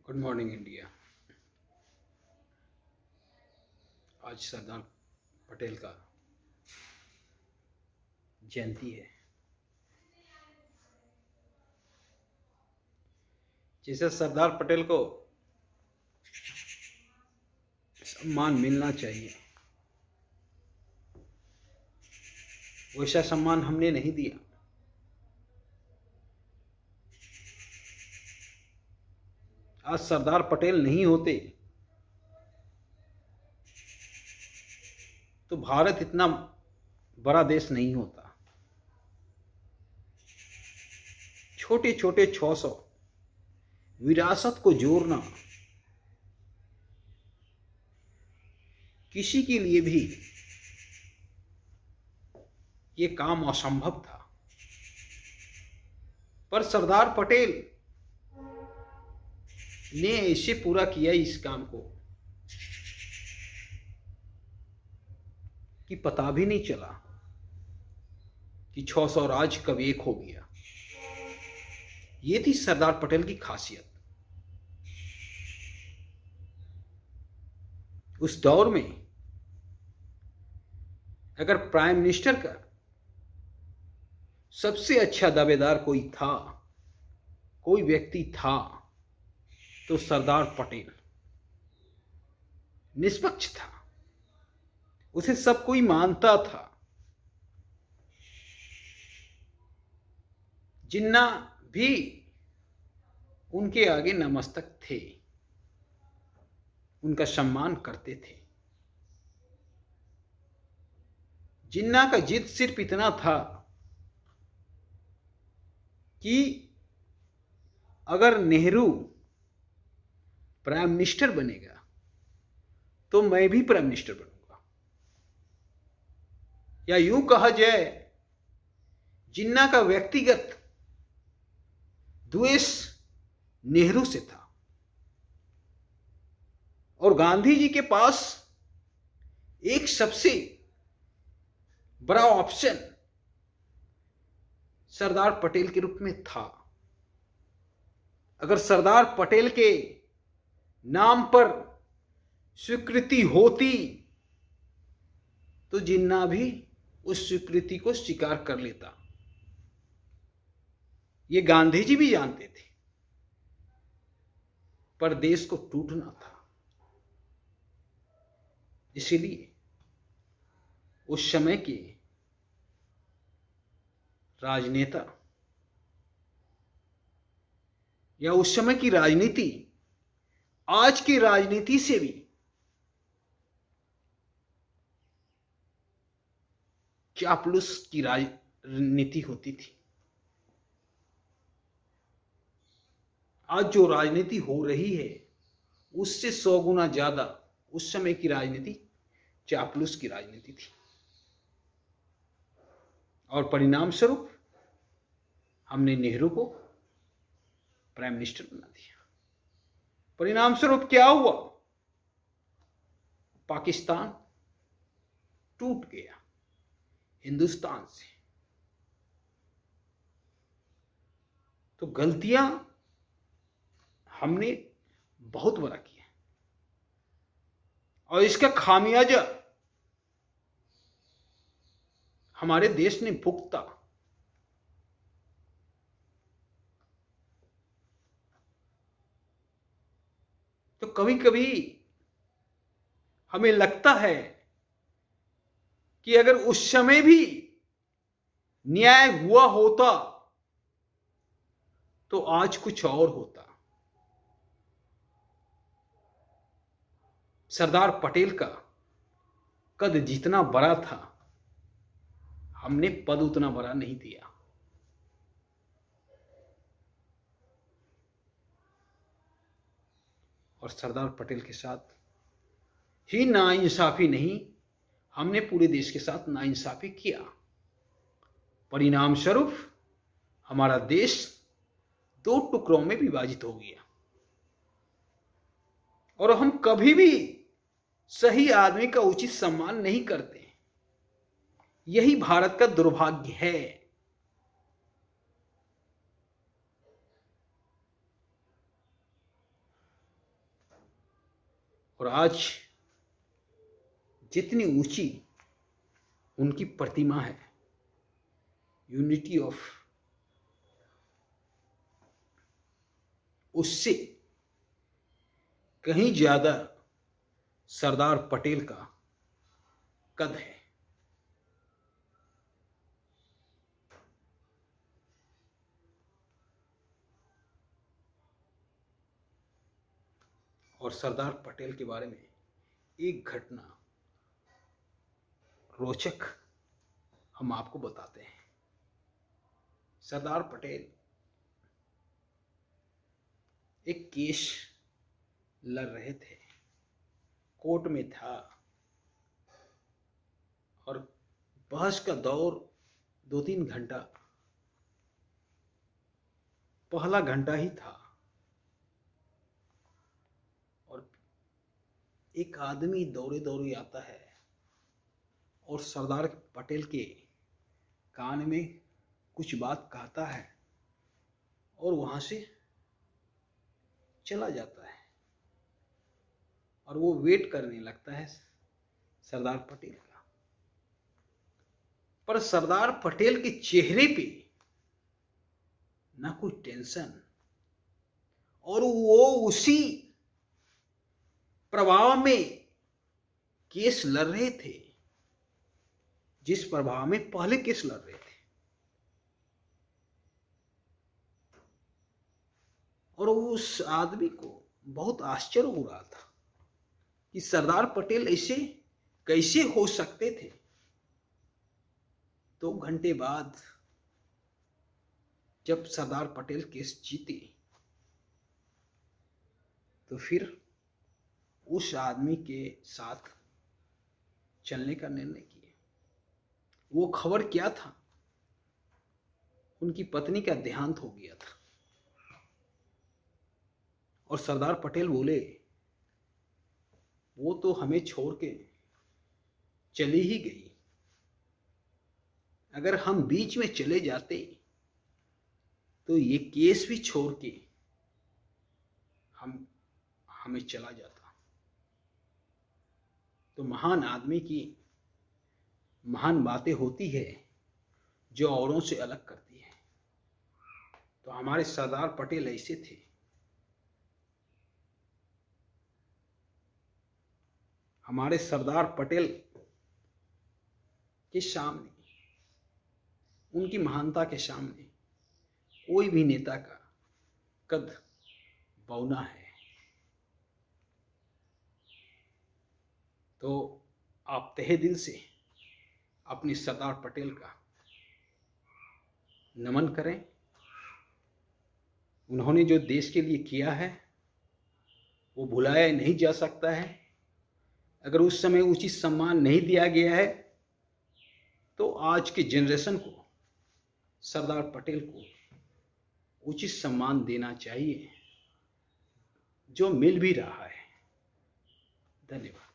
Good morning India. आज सरदार पटेल का जयंती है। जैसे सरदार पटेल को सम्मान मिलना चाहिए, वैसा सम्मान हमने नहीं दिया। आज सरदार पटेल नहीं होते तो भारत इतना बड़ा देश नहीं होता। छोटे छोटे 600 विरासत को जोड़ना किसी के लिए भी ये काम असंभव था, पर सरदार पटेल ने ऐसे पूरा किया इस काम को कि पता भी नहीं चला कि 600 राज्य कब एक हो गया। ये थी सरदार पटेल की खासियत। उस दौर में अगर प्राइम मिनिस्टर का सबसे अच्छा दावेदार कोई था, कोई व्यक्ति था, तो सरदार पटेल निष्पक्ष था, उसे सब कोई मानता था। जिन्ना भी उनके आगे नतमस्तक थे, उनका सम्मान करते थे। जिन्ना का जिद सिर्फ इतना था कि अगर नेहरू प्राइम मिनिस्टर बनेगा तो मैं भी प्राइम मिनिस्टर बनूंगा। या यूं कहा जाए, जिन्ना का व्यक्तिगत द्वेष नेहरू से था और गांधी जी के पास एक सबसे बड़ा ऑप्शन सरदार पटेल के रूप में था। अगर सरदार पटेल के नाम पर स्वीकृति होती तो जिन्ना भी उस स्वीकृति को स्वीकार कर लेता। ये गांधी जी भी जानते थे, पर देश को टूटना था। इसीलिए उस समय के राजनेता या उस समय की राजनीति आज की राजनीति से भी चापलूस की राजनीति होती थी। आज जो राजनीति हो रही है उससे 100 गुना ज्यादा उस समय की राजनीति चापलूस की राजनीति थी। और परिणाम स्वरूप हमने नेहरू को प्राइम मिनिस्टर बना दिया। परिणाम स्वरूप क्या हुआ? पाकिस्तान टूट गया हिंदुस्तान से। तो गलतियां हमने बहुत बड़ा किया और इसका खामियाजा हमारे देश ने भुगता। तो कभी कभी हमें लगता है कि अगर उस समय भी न्याय हुआ होता तो आज कुछ और होता। सरदार पटेल का कद जितना बड़ा था, हमने पद उतना बड़ा नहीं दिया। और सरदार पटेल के साथ ही नाइंसाफी नहीं, हमने पूरे देश के साथ नाइंसाफी किया। परिणाम स्वरूप हमारा देश 2 टुकड़ों में विभाजित हो गया और हम कभी भी सही आदमी का उचित सम्मान नहीं करते। यही भारत का दुर्भाग्य है। और आज जितनी ऊंची उनकी प्रतिमा है, यूनिटी ऑफ, उससे कहीं ज्यादा सरदार पटेल का कद है। और सरदार पटेल के बारे में एक घटना रोचक हम आपको बताते हैं। सरदार पटेल एक केस लड़ रहे थे, कोर्ट में था, और बहस का दौर 2-3 घंटा, पहला घंटा ही था, और एक आदमी दौड़े दौड़े आता है और सरदार पटेल के कान में कुछ बात कहता है और वहां से चला जाता है, और वो वेट करने लगता है सरदार पटेल का। पर सरदार पटेल के चेहरे पे ना कोई टेंशन, और वो उसी प्रभाव में केस लड़ रहे थे जिस प्रभाव में पहले केस लड़ रहे थे। और उस आदमी को बहुत आश्चर्य हो रहा था कि सरदार पटेल ऐसे कैसे हो सकते थे। 2 घंटे बाद जब सरदार पटेल केस जीते तो फिर उस आदमी के साथ चलने का निर्णय किया। वो खबर क्या था? उनकी पत्नी का देहांत हो गया था, और सरदार पटेल बोले वो तो हमें छोड़ के चली ही गई, अगर हम बीच में चले जाते तो ये केस भी छोड़ के हमें चला जाता। तो महान आदमी की महान बातें होती है जो औरों से अलग करती है। तो हमारे सरदार पटेल ऐसे थे। हमारे सरदार पटेल के सामने, उनकी महानता के सामने कोई भी नेता का कद बौना है। तो आप तहे दिल से अपने सरदार पटेल का नमन करें। उन्होंने जो देश के लिए किया है वो भुलाया नहीं जा सकता है। अगर उस समय उचित सम्मान नहीं दिया गया है तो आज के जनरेशन को सरदार पटेल को उचित सम्मान देना चाहिए, जो मिल भी रहा है। धन्यवाद।